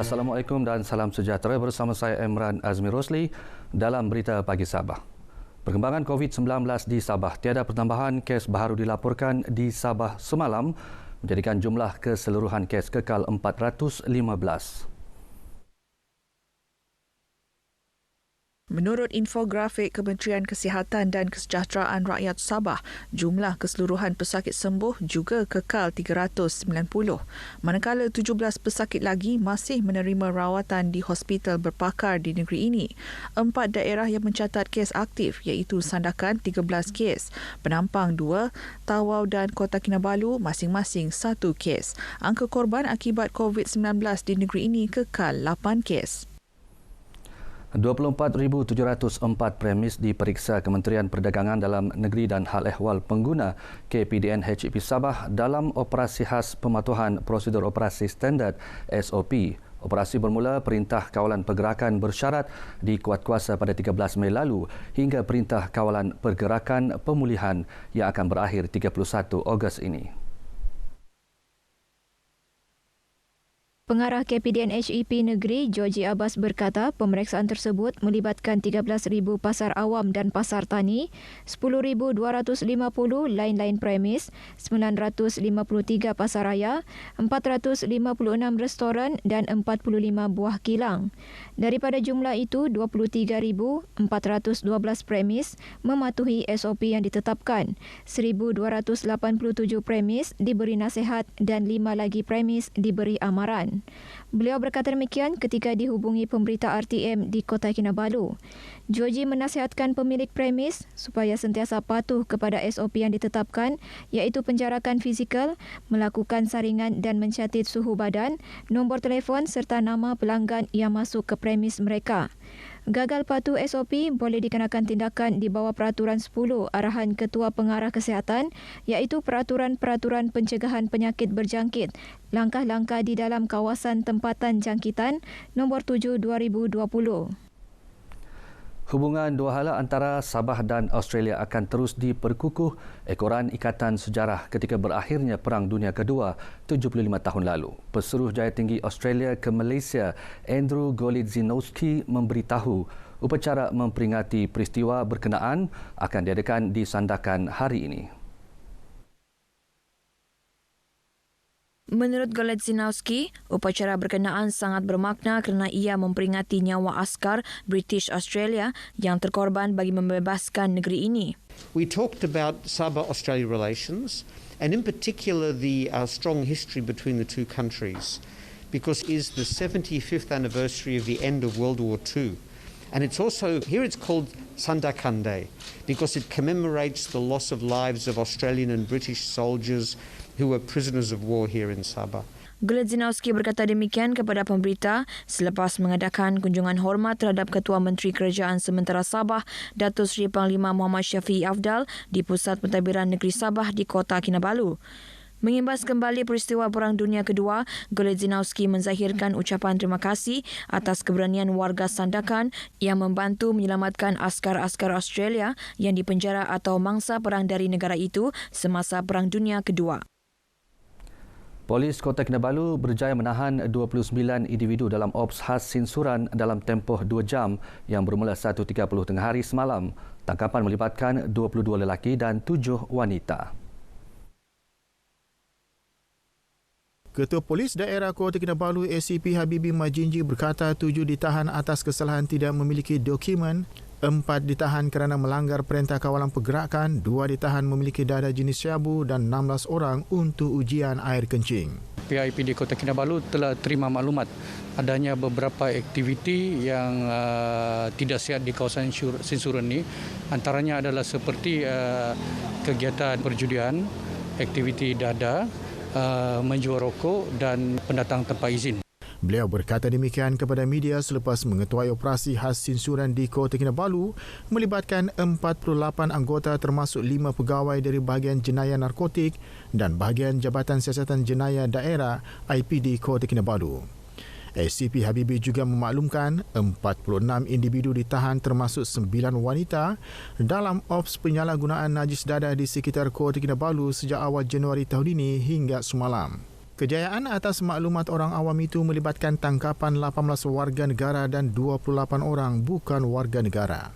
Assalamualaikum dan salam sejahtera, bersama saya Emran Azmi Rosli dalam Berita Pagi Sabah. Perkembangan COVID-19 di Sabah, tiada pertambahan kes baru dilaporkan di Sabah semalam, menjadikan jumlah keseluruhan kes kekal 415. Menurut infografik Kementerian Kesihatan dan Kesejahteraan Rakyat Sabah, jumlah keseluruhan pesakit sembuh juga kekal 390, manakala 17 pesakit lagi masih menerima rawatan di hospital berpakar di negeri ini. 4 daerah yang mencatat kes aktif iaitu Sandakan 13 kes, Penampang 2, Tawau dan Kota Kinabalu masing-masing 1 kes. Angka korban akibat COVID-19 di negeri ini kekal 8 kes. 24,704 premis diperiksa Kementerian Perdagangan Dalam Negeri dan Hal Ehwal Pengguna KPDN HEP Sabah dalam operasi khas pematuhan prosedur operasi standard SOP. Operasi bermula Perintah Kawalan Pergerakan Bersyarat dikuatkuasa pada 13 Mei lalu hingga Perintah Kawalan Pergerakan Pemulihan yang akan berakhir 31 Ogos ini. Pengarah KPDN HEP Negeri, Georgie Abbas berkata pemeriksaan tersebut melibatkan 13,000 pasar awam dan pasar tani, 10,250 lain-lain premis, 953 pasar raya, 456 restoran dan 45 buah kilang. Daripada jumlah itu, 23,412 premis mematuhi SOP yang ditetapkan, 1,287 premis diberi nasihat dan 5 lagi premis diberi amaran. Beliau berkata demikian ketika dihubungi pemberita RTM di Kota Kinabalu. Georgie menasihatkan pemilik premis supaya sentiasa patuh kepada SOP yang ditetapkan, iaitu penjarakan fizikal, melakukan saringan dan mencatat suhu badan, nombor telefon serta nama pelanggan yang masuk ke premis mereka. Gagal patuh SOP boleh dikenakan tindakan di bawah Peraturan 10 Arahan Ketua Pengarah Kesihatan, iaitu Peraturan-Peraturan Pencegahan Penyakit Berjangkit, Langkah-langkah di dalam kawasan tempatan jangkitan, nombor 7 2020. Hubungan dua hala antara Sabah dan Australia akan terus diperkukuh ekoran ikatan sejarah ketika berakhirnya Perang Dunia Kedua 75 tahun lalu. Pesuruh Jaya Tinggi Australia ke Malaysia, Andrew Golitzinowski, memberitahu upacara memperingati peristiwa berkenaan akan diadakan di Sandakan hari ini. Menurut Golitzinowski, upacara berkenaan sangat bermakna kerana ia memperingati nyawa askar British Australia yang terkorban bagi membebaskan negeri ini. We talked about Sabah-Australia relations and in particular the strong history between the two countries, because it is the 75th anniversary of the end of World War II. And it's also, here it's called Sandakan Day, because it commemorates the loss of lives of Australian and British soldiers who were prisoners of war here in Sabah. Golitzinowski berkata demikian kepada pemberita selepas mengadakan kunjungan hormat terhadap Ketua Menteri Kerajaan Sementara Sabah, Datuk Seri Panglima Muhammad Syafiee Afdal di Pusat Pentadbiran Negeri Sabah di Kota Kinabalu. Mengimbas kembali peristiwa Perang Dunia Kedua, Golitzinowski menzahirkan ucapan terima kasih atas keberanian warga Sandakan yang membantu menyelamatkan askar-askar Australia yang dipenjara atau mangsa perang dari negara itu semasa Perang Dunia Kedua. Polis Kota Kinabalu berjaya menahan 29 individu dalam ops khas sinsuran dalam tempoh 2 jam yang bermula 1.30 tengah hari semalam. Tangkapan melibatkan 22 lelaki dan 7 wanita. Ketua Polis Daerah Kota Kinabalu ACP Habibi Majinji berkata 7 ditahan atas kesalahan tidak memiliki dokumen, 4 ditahan kerana melanggar Perintah Kawalan Pergerakan, 2 ditahan memiliki dada jenis syabu dan 16 orang untuk ujian air kencing. PIPD Kota Kinabalu telah terima maklumat adanya beberapa aktiviti yang tidak sihat di kawasan sinsuran ini. Antaranya adalah seperti kegiatan perjudian, aktiviti dada, menjual rokok dan pendatang tanpa izin. Beliau berkata demikian kepada media selepas mengetuai operasi khas sinsuran di Kota Kinabalu melibatkan 48 anggota termasuk 5 pegawai dari bahagian jenayah narkotik dan bahagian Jabatan Siasatan Jenayah Daerah IPD Kota Kinabalu. ACP Habibi juga memaklumkan 46 individu ditahan termasuk 9 wanita dalam ops penyalahgunaan najis dada di sekitar Kota Kinabalu sejak awal Januari tahun ini hingga semalam. Kejayaan atas maklumat orang awam itu melibatkan tangkapan 18 warga negara dan 28 orang bukan warga negara.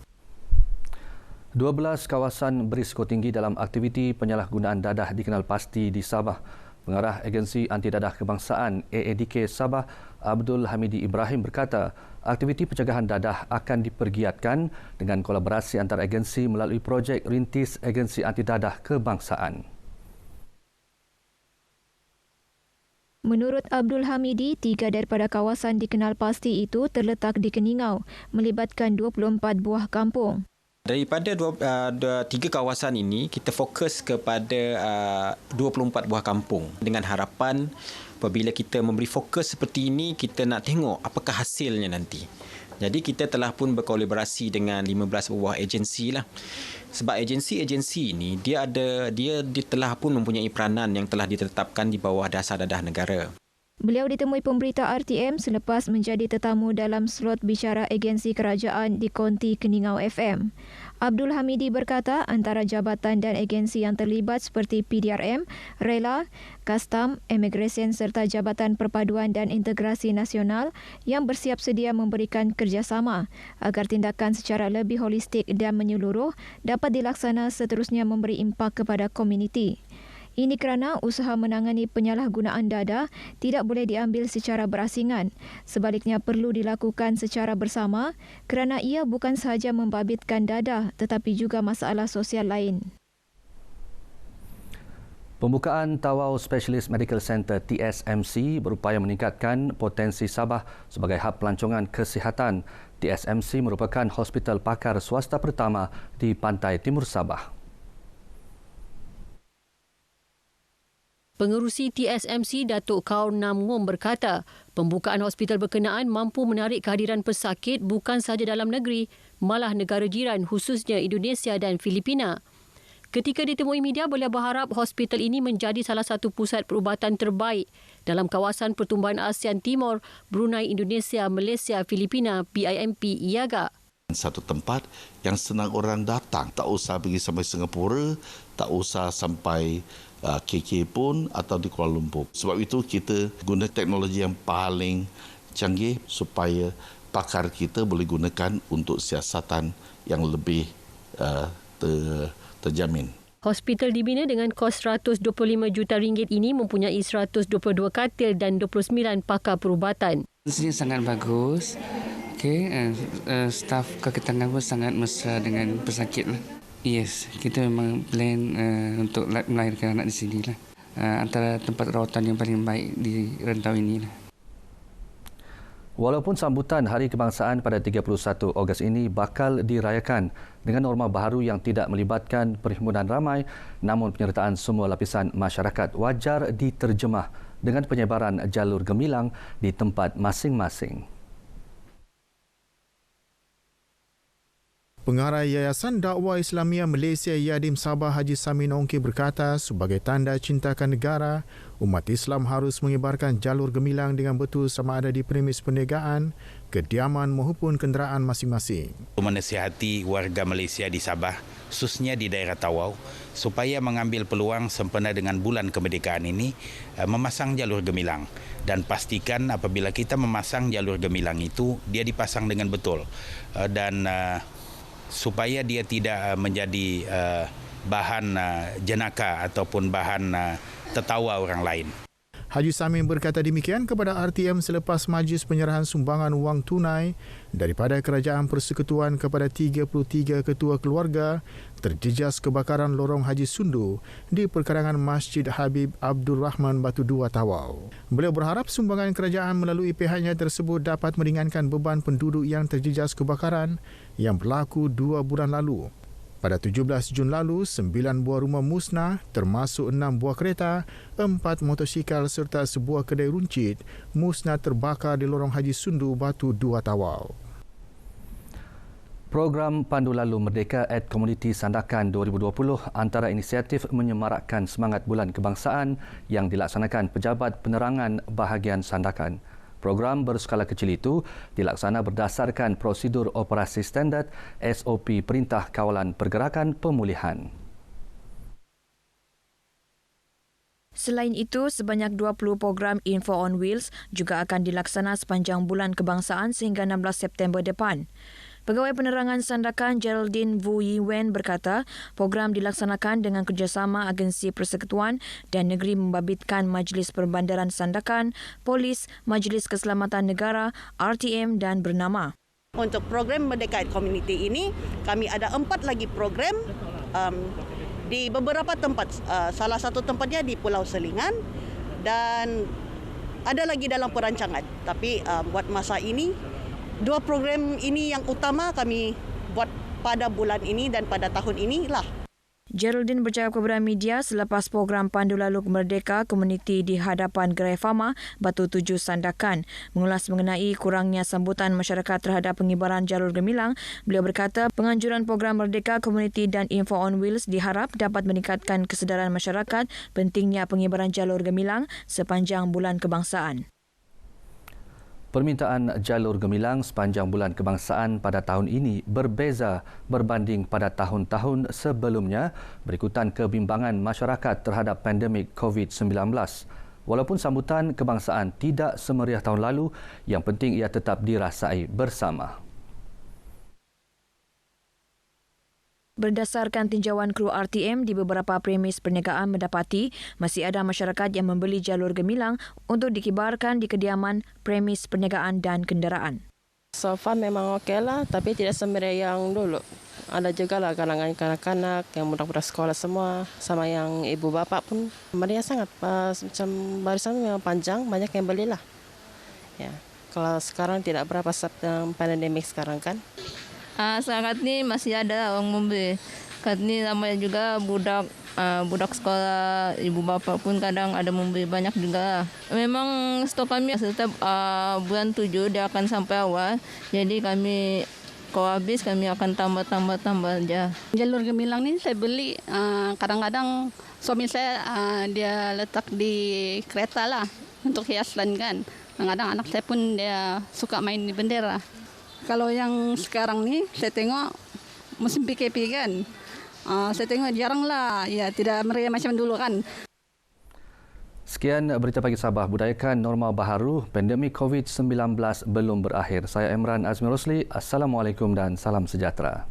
12 kawasan berisiko tinggi dalam aktiviti penyalahgunaan dadah dikenal pasti di Sabah. Pengarah Agensi Anti Dadah Kebangsaan AADK Sabah, Abdul Hamidi Ibrahim berkata, aktiviti pencegahan dadah akan dipergiatkan dengan kolaborasi antara agensi melalui projek rintis Agensi Anti Dadah Kebangsaan. Menurut Abdul Hamidi, 3 daripada kawasan dikenal pasti itu terletak di Keningau, melibatkan 24 buah kampung. Daripada 3 kawasan ini, kita fokus kepada 24 buah kampung dengan harapan apabila kita memberi fokus seperti ini, kita nak tengok apakah hasilnya nanti. Jadi kita telah pun berkolaborasi dengan 15 buah agensi lah. Sebab agensi-agensi ini dia telah pun mempunyai peranan yang telah ditetapkan di bawah Dasar Dadah Negara. Beliau ditemui pemberita RTM selepas menjadi tetamu dalam slot bicara agensi kerajaan di Konti Keningau FM. Abdul Hamidi berkata antara jabatan dan agensi yang terlibat seperti PDRM, Rela, Kastam, Imigresen serta Jabatan Perpaduan dan Integrasi Nasional yang bersiap sedia memberikan kerjasama agar tindakan secara lebih holistik dan menyeluruh dapat dilaksana seterusnya memberi impak kepada komuniti. Ini kerana usaha menangani penyalahgunaan dadah tidak boleh diambil secara berasingan. Sebaliknya perlu dilakukan secara bersama kerana ia bukan sahaja membabitkan dadah tetapi juga masalah sosial lain. Pembukaan Tawau Specialist Medical Center TSMC berupaya meningkatkan potensi Sabah sebagai hub pelancongan kesihatan. TSMC merupakan hospital pakar swasta pertama di pantai timur Sabah. Pengerusi TSMC Datuk Kaur Nam Ngum berkata, pembukaan hospital berkenaan mampu menarik kehadiran pesakit bukan sahaja dalam negeri, malah negara jiran khususnya Indonesia dan Filipina. Ketika ditemui media, beliau berharap hospital ini menjadi salah satu pusat perubatan terbaik dalam kawasan pertumbuhan ASEAN Timur, Brunei, Indonesia, Malaysia, Filipina, PIMP, IAGA. Satu tempat yang senang orang datang. Tak usah pergi sampai Singapura, tak usah sampai KK pun atau di Kuala Lumpur. Sebab itu kita guna teknologi yang paling canggih supaya pakar kita boleh gunakan untuk siasatan yang lebih terjamin. Hospital dibina dengan kos RM125 juta ini mempunyai 122 katil dan 29 pakar perubatan. Ini sangat bagus. Staf keketangan pun sangat mesra dengan pesakit. Yes, kita memang plan untuk melahirkan anak di sini lah. Antara tempat rawatan yang paling baik di rantau ini lah. Walaupun sambutan Hari Kebangsaan pada 31 Ogos ini bakal dirayakan dengan norma baharu yang tidak melibatkan perhimpunan ramai, namun penyertaan semua lapisan masyarakat wajar diterjemah dengan penyebaran jalur gemilang di tempat masing-masing. Pengarah Yayasan Dakwah Islamiyah Malaysia Yadim Sabah Haji Samin Ongki berkata sebagai tanda cintakan negara, umat Islam harus mengibarkan jalur gemilang dengan betul sama ada di premis perniagaan, kediaman maupun kenderaan masing-masing. Menasihati warga Malaysia di Sabah, khususnya di daerah Tawau, supaya mengambil peluang sempena dengan bulan kemerdekaan ini, memasang jalur gemilang. Dan pastikan apabila kita memasang jalur gemilang itu, dia dipasang dengan betul. Supaya dia tidak menjadi bahan jenaka ataupun bahan tertawa orang lain. Haji Samin berkata demikian kepada RTM selepas majlis penyerahan sumbangan wang tunai daripada Kerajaan Persekutuan kepada 33 ketua keluarga terjejas kebakaran lorong Haji Sundu di perkarangan Masjid Habib Abdul Rahman Batu Dua Tawau. Beliau berharap sumbangan kerajaan melalui pihaknya tersebut dapat meringankan beban penduduk yang terjejas kebakaran yang berlaku 2 bulan lalu. Pada 17 Jun lalu, 9 buah rumah musnah termasuk 6 buah kereta, 4 motosikal serta sebuah kedai runcit musnah terbakar di lorong Haji Sundu Batu Dua Tawau. Program Pandu Lalu Merdeka at Komuniti Sandakan 2020 antara inisiatif menyemarakkan semangat Bulan Kebangsaan yang dilaksanakan Pejabat Penerangan Bahagian Sandakan. Program berskala kecil itu dilaksana berdasarkan prosedur operasi standard SOP Perintah Kawalan Pergerakan Pemulihan. Selain itu, sebanyak 20 program Info on Wheels juga akan dilaksana sepanjang bulan kebangsaan sehingga 16 September depan. Pegawai Penerangan Sandakan Geraldine Vu Yiwen berkata, program dilaksanakan dengan kerjasama agensi persekutuan dan negeri membabitkan Majlis Perbandaran Sandakan, Polis, Majlis Keselamatan Negara, RTM dan bernama. Untuk program Merdeka Community ini, kami ada 4 lagi program di beberapa tempat. Salah satu tempatnya di Pulau Selingan dan ada lagi dalam perancangan. Tapi buat masa ini, 2 program ini yang utama kami buat pada bulan ini dan pada tahun inilah. Geraldine bercakap kepada media selepas program Pandu Lalu Merdeka Komuniti di hadapan Gerai Fama, Batu Tujuh Sandakan. Mengulas mengenai kurangnya sambutan masyarakat terhadap pengibaran jalur gemilang, beliau berkata penganjuran program Merdeka Komuniti dan Info on Wheels diharap dapat meningkatkan kesedaran masyarakat pentingnya pengibaran jalur gemilang sepanjang bulan kebangsaan. Permintaan jalur gemilang sepanjang bulan kebangsaan pada tahun ini berbeza berbanding pada tahun-tahun sebelumnya berikutan kebimbangan masyarakat terhadap pandemik COVID-19. Walaupun sambutan kebangsaan tidak semeriah tahun lalu, yang penting ia tetap dirasai bersama. Berdasarkan tinjauan kru RTM di beberapa premis perniagaan mendapati masih ada masyarakat yang membeli jalur gemilang untuk dikibarkan di kediaman, premis perniagaan dan kenderaan. So far memang okey lah, tapi tidak semeriah yang dulu. Ada juga lah kalangan kanak-kanak yang budak-budak sekolah semua, sama yang ibu bapa pun meriah sangat. Macam barisan memang panjang, banyak yang belilah. Ya, kalau sekarang tidak berapa sebab pandemik sekarang kan. Sangat ni masih ada orang membeli. Kat ni ramai juga budak sekolah, ibu bapa pun kadang ada membeli banyak juga. Memang stok kami setiap bulan 7 dia akan sampai awal. Jadi kami kalau habis kami akan tambah aja. Jalur gemilang ni saya beli kadang-kadang suami saya dia letak di kereta lah untuk hiasan kan. Kadang-kadang anak saya pun dia suka main di bendera. Kalau yang sekarang ni saya tengok musim PKP kan. Saya tengok jarang lah, ya tidak meriah macam dulu kan. Sekian Berita Pagi Sabah, budayakan norma baharu, pandemik COVID-19 belum berakhir. Saya Emran Azmi Rosli, Assalamualaikum dan salam sejahtera.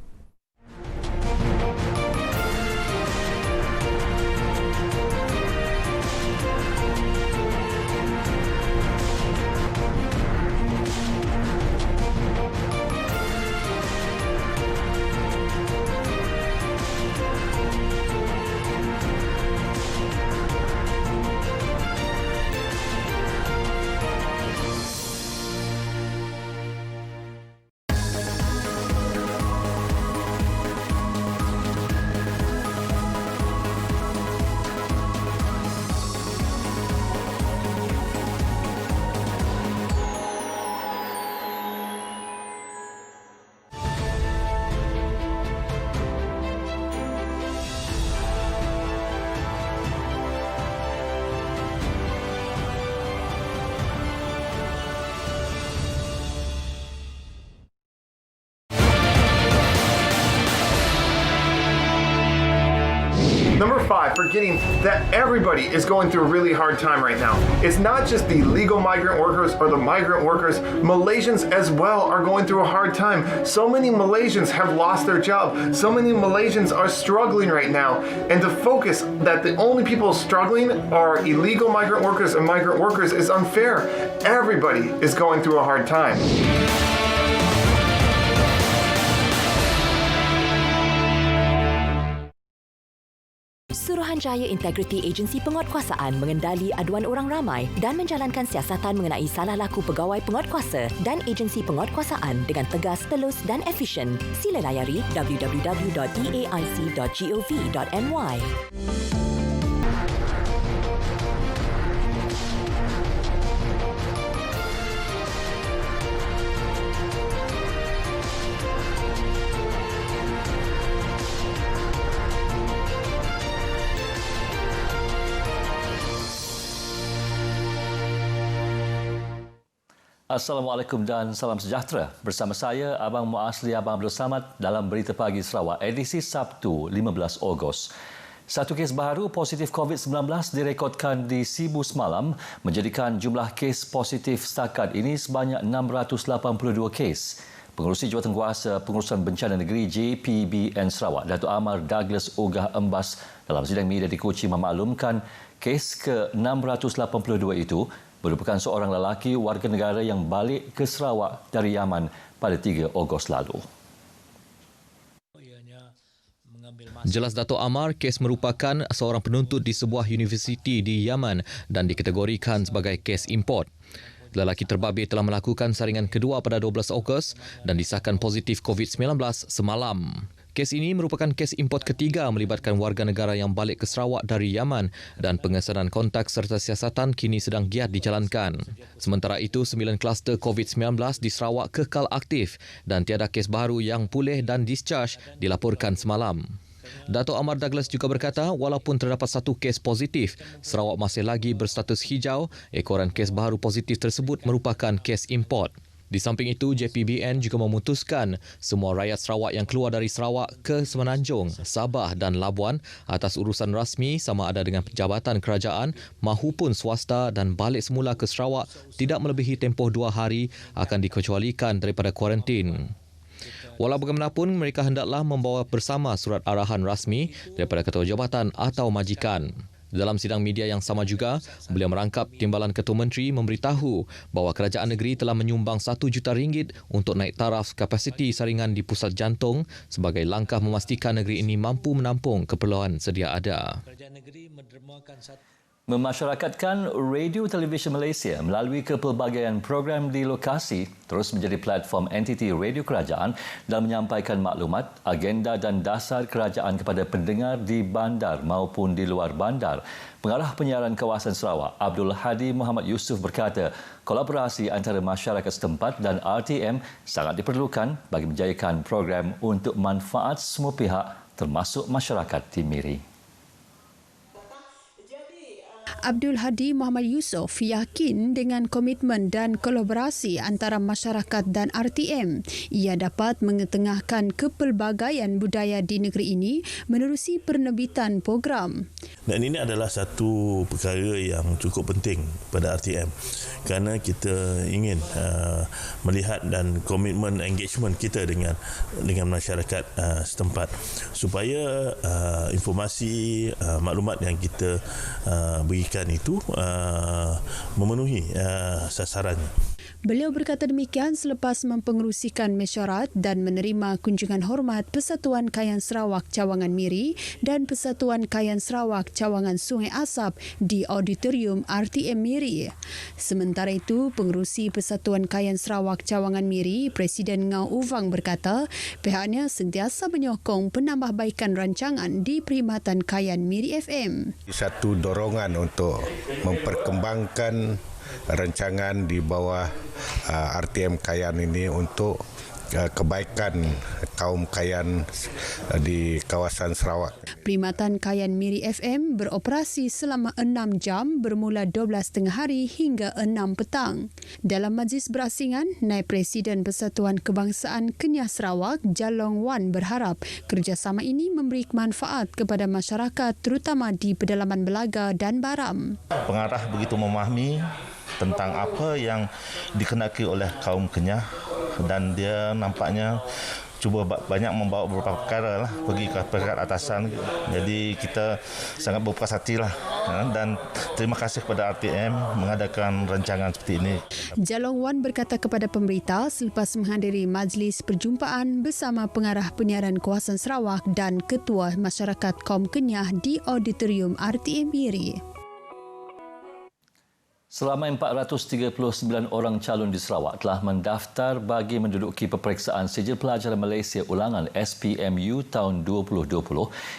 Number 5, forgetting that everybody is going through a really hard time right now. It's not just the legal migrant workers or the migrant workers. Malaysians as well are going through a hard time. So many Malaysians have lost their job. So many Malaysians are struggling right now. And to focus that the only people struggling are illegal migrant workers and migrant workers is unfair. Everybody is going through a hard time. Suruhanjaya Integriti Agensi Penguatkuasaan mengendali aduan orang ramai dan menjalankan siasatan mengenai salah laku pegawai penguatkuasa dan agensi penguatkuasaan dengan tegas, telus dan efisien. Sila layari www.eaic.gov.my. Assalamualaikum dan salam sejahtera. Bersama saya, Abang Muasli Abang Abdul Samad dalam Berita Pagi Sarawak, edisi Sabtu 15 Ogos. Satu kes baru positif COVID-19 direkodkan di Sibu semalam, menjadikan jumlah kes positif setakat ini sebanyak 682 kes. Pengerusi Jawatankuasa Pengurusan Bencana Negeri JPBN Sarawak, Datuk Amar Douglas Ogah Embas dalam sidang media di Kochi memaklumkan kes ke-682 itu merupakan seorang lelaki warga negara yang balik ke Sarawak dari Yaman pada 3 Ogos lalu. Jelas Dato' Amar, kes merupakan seorang penuntut di sebuah universiti di Yaman dan dikategorikan sebagai kes import. Lelaki terbabit telah melakukan saringan kedua pada 12 Ogos dan disahkan positif COVID-19 semalam. Kes ini merupakan kes import ketiga melibatkan warga negara yang balik ke Sarawak dari Yaman dan pengesanan kontak serta siasatan kini sedang giat dijalankan. Sementara itu, 9 kluster COVID-19 di Sarawak kekal aktif dan tiada kes baru yang pulih dan discharge dilaporkan semalam. Dato' Amar Douglas juga berkata, walaupun terdapat satu kes positif, Sarawak masih lagi berstatus hijau. Ekoran kes baru positif tersebut merupakan kes import. Di samping itu, JPBN juga memutuskan semua rakyat Sarawak yang keluar dari Sarawak ke Semenanjung, Sabah dan Labuan atas urusan rasmi sama ada dengan jabatan kerajaan mahupun swasta dan balik semula ke Sarawak tidak melebihi tempoh 2 hari akan dikecualikan daripada kuarantin. Walau bagaimanapun, mereka hendaklah membawa bersama surat arahan rasmi daripada Ketua Jabatan atau majikan. Dalam sidang media yang sama juga, beliau merangkap Timbalan Ketua Menteri memberitahu bahawa kerajaan negeri telah menyumbang RM1 juta untuk naik taraf kapasiti saringan di pusat jantung sebagai langkah memastikan negeri ini mampu menampung keperluan sedia ada. Memasyarakatkan Radio Televisyen Malaysia melalui kepelbagaian program di lokasi terus menjadi platform entiti radio kerajaan dalam menyampaikan maklumat, agenda dan dasar kerajaan kepada pendengar di bandar maupun di luar bandar. Pengarah penyiaran kawasan Sarawak, Abdul Hadi Muhammad Yusof berkata, kolaborasi antara masyarakat setempat dan RTM sangat diperlukan bagi menjayakan program untuk manfaat semua pihak termasuk masyarakat di Miri. Abdul Hadi Muhammad Yusof yakin dengan komitmen dan kolaborasi antara masyarakat dan RTM, ia dapat mengetengahkan kepelbagaian budaya di negeri ini menerusi penerbitan program. Dan ini adalah satu perkara yang cukup penting pada RTM kerana kita ingin melihat dan komitmen engagement kita dengan masyarakat setempat supaya informasi maklumat yang kita berikan itu memenuhi sasarannya. Beliau berkata demikian selepas mempengerusikan mesyuarat dan menerima kunjungan hormat Persatuan Kayan Sarawak Cawangan Miri dan Persatuan Kayan Sarawak Cawangan Sungai Asap di Auditorium RTM Miri. Sementara itu, pengerusi Persatuan Kayan Sarawak Cawangan Miri, Presiden Ngau Uvang berkata, pihaknya sentiasa menyokong penambahbaikan rancangan di Perkhidmatan Kayan Miri FM. Satu dorongan untuk memperkembangkan rancangan di bawah RTM Kayan ini untuk kebaikan kaum Kayan di kawasan Sarawak. Perkhidmatan Kayan Miri FM beroperasi selama 6 jam bermula 12.30 hari hingga 6 petang. Dalam majlis berasingan, Naib Presiden Persatuan Kebangsaan Kenyah Sarawak, Jalong Wan berharap kerjasama ini memberi manfaat kepada masyarakat terutama di pedalaman Belaga dan Baram. Pengarah begitu memahami tentang apa yang dikenaki oleh kaum Kenyah dan dia nampaknya cuba banyak membawa beberapa perkara lah pergi ke peringkat atasan. Jadi kita sangat berpuas hati lah dan terima kasih kepada RTM mengadakan rancangan seperti ini. Jalong Wan berkata kepada pemberita selepas menghadiri majlis perjumpaan bersama pengarah penyiaran kawasan Sarawak dan ketua masyarakat kaum Kenyah di Auditorium RTM Miri. Selama 439 orang calon di Sarawak telah mendaftar bagi menduduki peperiksaan Sijil Pelajaran Malaysia Ulangan SPMU tahun 2020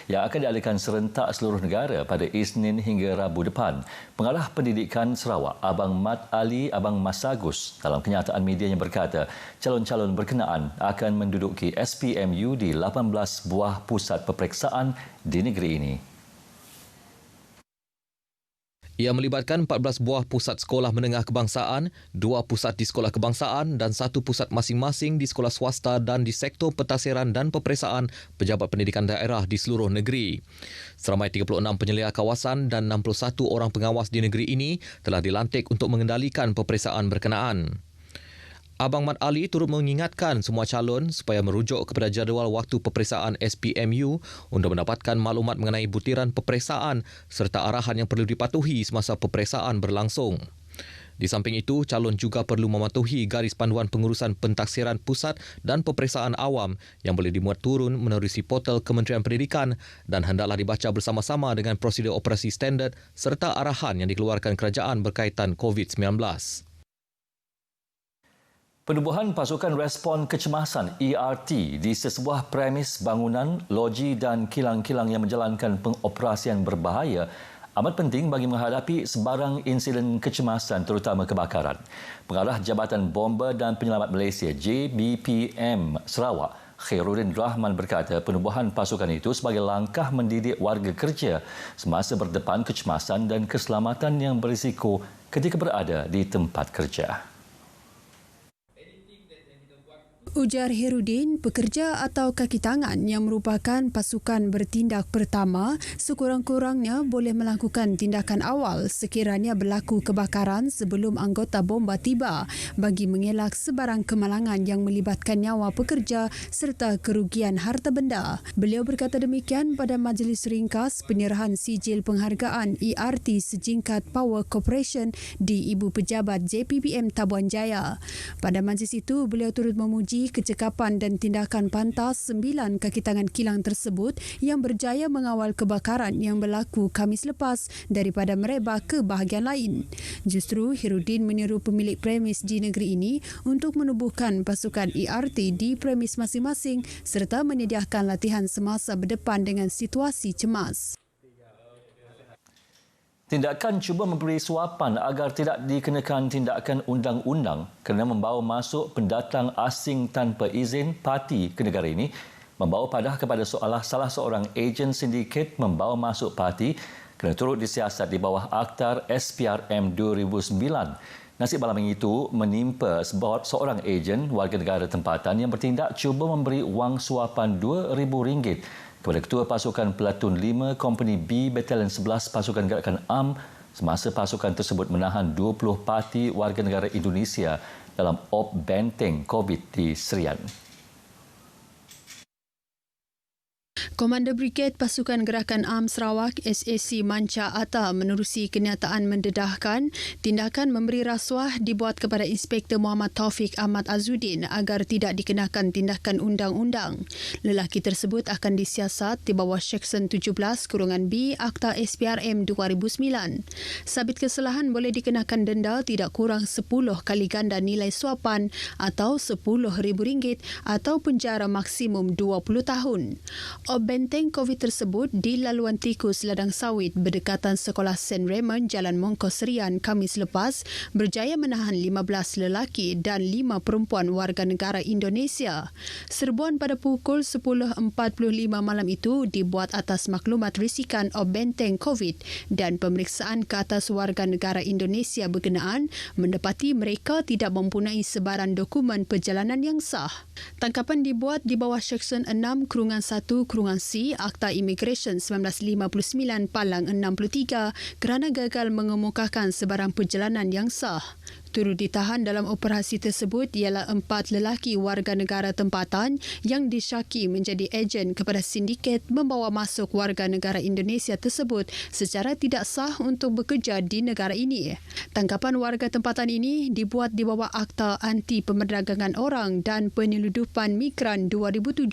yang akan diadakan serentak seluruh negara pada Isnin hingga Rabu depan. Pengarah Pendidikan Sarawak, Abang Mat Ali Abang Masagus, dalam kenyataan medianya berkata, calon-calon berkenaan akan menduduki SPMU di 18 buah pusat peperiksaan di negeri ini. Ia melibatkan 14 buah pusat sekolah menengah kebangsaan, 2 pusat di sekolah kebangsaan dan 1 pusat masing-masing di sekolah swasta dan di sektor pentadsiran dan peperiksaan pejabat pendidikan daerah di seluruh negeri. Seramai 36 penyelia kawasan dan 61 orang pengawas di negeri ini telah dilantik untuk mengendalikan peperiksaan berkenaan. Abang Mat Ali turut mengingatkan semua calon supaya merujuk kepada jadual waktu peperiksaan SPMU untuk mendapatkan maklumat mengenai butiran peperiksaan serta arahan yang perlu dipatuhi semasa peperiksaan berlangsung. Di samping itu, calon juga perlu mematuhi garis panduan pengurusan pentaksiran pusat dan peperiksaan awam yang boleh dimuat turun menerusi portal Kementerian Pendidikan dan hendaklah dibaca bersama-sama dengan prosedur operasi standard serta arahan yang dikeluarkan kerajaan berkaitan COVID-19. Penubuhan pasukan respon kecemasan ERT di sesebuah premis bangunan, loji dan kilang-kilang yang menjalankan pengoperasian berbahaya amat penting bagi menghadapi sebarang insiden kecemasan terutama kebakaran. Pengarah Jabatan Bomba dan Penyelamat Malaysia JBPM Sarawak, Khairuddin Rahman berkata penubuhan pasukan itu sebagai langkah mendidik warga kerja semasa berdepan kecemasan dan keselamatan yang berisiko ketika berada di tempat kerja. Ujar Khairuddin, pekerja atau kaki tangan yang merupakan pasukan bertindak pertama sekurang-kurangnya boleh melakukan tindakan awal sekiranya berlaku kebakaran sebelum anggota bomba tiba bagi mengelak sebarang kemalangan yang melibatkan nyawa pekerja serta kerugian harta benda. Beliau berkata demikian pada majlis ringkas penyerahan sijil penghargaan ERT sejingkat Power Corporation di Ibu Pejabat JPPM Tabuan Jaya. Pada majlis itu, beliau turut memuji kecekapan dan tindakan pantas 9 kaki tangan kilang tersebut yang berjaya mengawal kebakaran yang berlaku Khamis lepas daripada merebak ke bahagian lain. Justru Khairuddin menyeru pemilik premis di negeri ini untuk menubuhkan pasukan ERT di premis masing-masing serta menyediakan latihan semasa berdepan dengan situasi cemas. Tindakan cuba memberi suapan agar tidak dikenakan tindakan undang-undang kerana membawa masuk pendatang asing tanpa izin parti ke negara ini membawa padah kepada salah seorang ejen sindiket membawa masuk parti kerana turut disiasat di bawah Akta SPRM 2009. Nasib malam itu menimpa seorang ejen warga negara tempatan yang bertindak cuba memberi wang suapan RM2,000 kepada Ketua Pasukan Pelatun 5 Kompani B Batalion 11 Pasukan Gerakan AM semasa pasukan tersebut menahan 20 parti warga negara Indonesia dalam op benteng COVID di Serian. Komander Brigade Pasukan Gerakan AM Sarawak SAC Manca Atta menerusi kenyataan mendedahkan tindakan memberi rasuah dibuat kepada Inspektor Muhammad Taufik Ahmad Azuddin agar tidak dikenakan tindakan undang-undang. Lelaki tersebut akan disiasat di bawah Seksyen 17(B Akta SPRM 2009. Sabit kesalahan boleh dikenakan denda tidak kurang 10 kali ganda nilai suapan atau RM10,000 atau penjara maksimum 20 tahun. Benteng COVID tersebut di laluan tikus Ladang Sawit berdekatan Sekolah St. Raymond Jalan Mongkos Serian Khamis lepas berjaya menahan 15 lelaki dan 5 perempuan warga negara Indonesia. Serbuan pada pukul 10.45 malam itu dibuat atas maklumat risikan benteng COVID dan pemeriksaan ke atas warga negara Indonesia berkenaan mendapati mereka tidak mempunyai sebarang dokumen perjalanan yang sah. Tangkapan dibuat di bawah Seksyen 6(1)(C) Akta Immigration 1959 Palang 63 kerana gagal mengemukakan sebarang perjalanan yang sah. Turut ditahan dalam operasi tersebut ialah 4 lelaki warga negara tempatan yang disyaki menjadi ejen kepada sindiket membawa masuk warga negara Indonesia tersebut secara tidak sah untuk bekerja di negara ini. Tangkapan warga tempatan ini dibuat di bawah Akta Anti Pemerdagangan Orang dan Penyeludupan Migran 2007.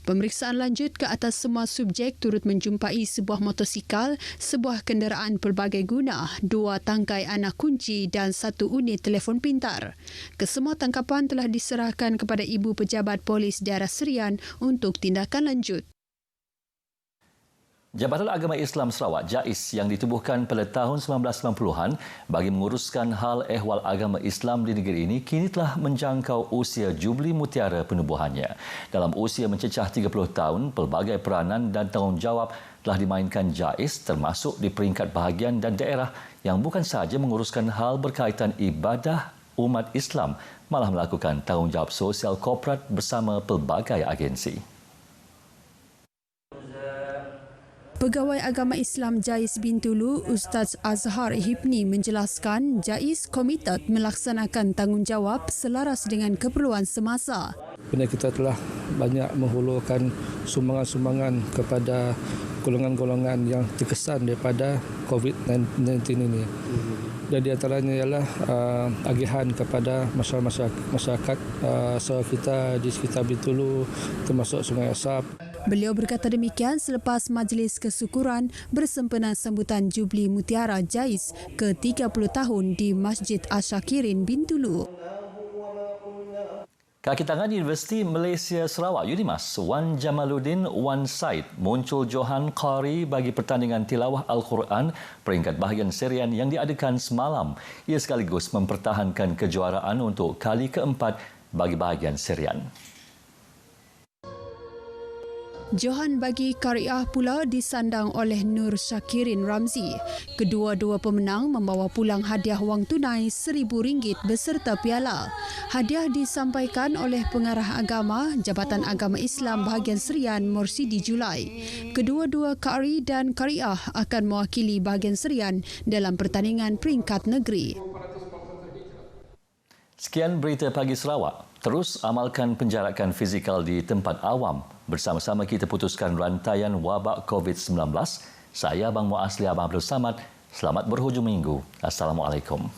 Pemeriksaan lanjut ke atas semua subjek turut menjumpai sebuah motosikal, sebuah kenderaan pelbagai guna, 2 tangkai anak kunci dan 1 unit telefon pintar. Kesemua tangkapan telah diserahkan kepada Ibu Pejabat Polis Daerah Serian untuk tindakan lanjut. Jabatan Agama Islam Sarawak JAIS yang ditubuhkan pada tahun 1990-an bagi menguruskan hal ehwal agama Islam di negeri ini kini telah menjangkau usia Jubli Mutiara penubuhannya. Dalam usia mencecah 30 tahun, pelbagai peranan dan tanggungjawab telah dimainkan JAIS termasuk di peringkat bahagian dan daerah yang bukan sahaja menguruskan hal berkaitan ibadah umat Islam, malah melakukan tanggungjawab sosial korporat bersama pelbagai agensi. Pegawai Agama Islam JAIS Bintulu, Ustaz Azhar Hibni menjelaskan JAIS komited melaksanakan tanggungjawab selaras dengan keperluan semasa. Kita telah banyak menghulurkan sumbangan-sumbangan kepada golongan-golongan yang terkesan daripada COVID-19 ini. Dan di antaranya ialah agihan kepada masyarakat saudara kita di sekitar Bintulu termasuk Sungai Asap. Beliau berkata demikian selepas majlis kesyukuran bersempena sambutan Jubli Mutiara JAIS ke-30 tahun di Masjid Asyakirin Bintulu. Kaki tangan Universiti Malaysia Sarawak UNIMAS, Wan Jamaluddin Wan Said muncul Johan Qari bagi pertandingan tilawah Al-Quran peringkat bahagian serian yang diadakan semalam. Ia sekaligus mempertahankan kejuaraan untuk kali keempat bagi bahagian serian. Johan bagi Qariah pula disandang oleh Nur Syakirin Ramzi. Kedua-dua pemenang membawa pulang hadiah wang tunai RM1,000 beserta piala. Hadiah disampaikan oleh Pengarah Agama Jabatan Agama Islam Bahagian Serian Morsidi Julai. Kedua-dua Qari dan Qariah akan mewakili bahagian serian dalam pertandingan peringkat negeri. Sekian berita pagi Sarawak. Terus amalkan penjarakan fizikal di tempat awam. Bersama-sama kita putuskan rantaian wabak COVID-19. Saya Abang Muasli Abang Abdul Samad. Selamat berhujung minggu. Assalamualaikum.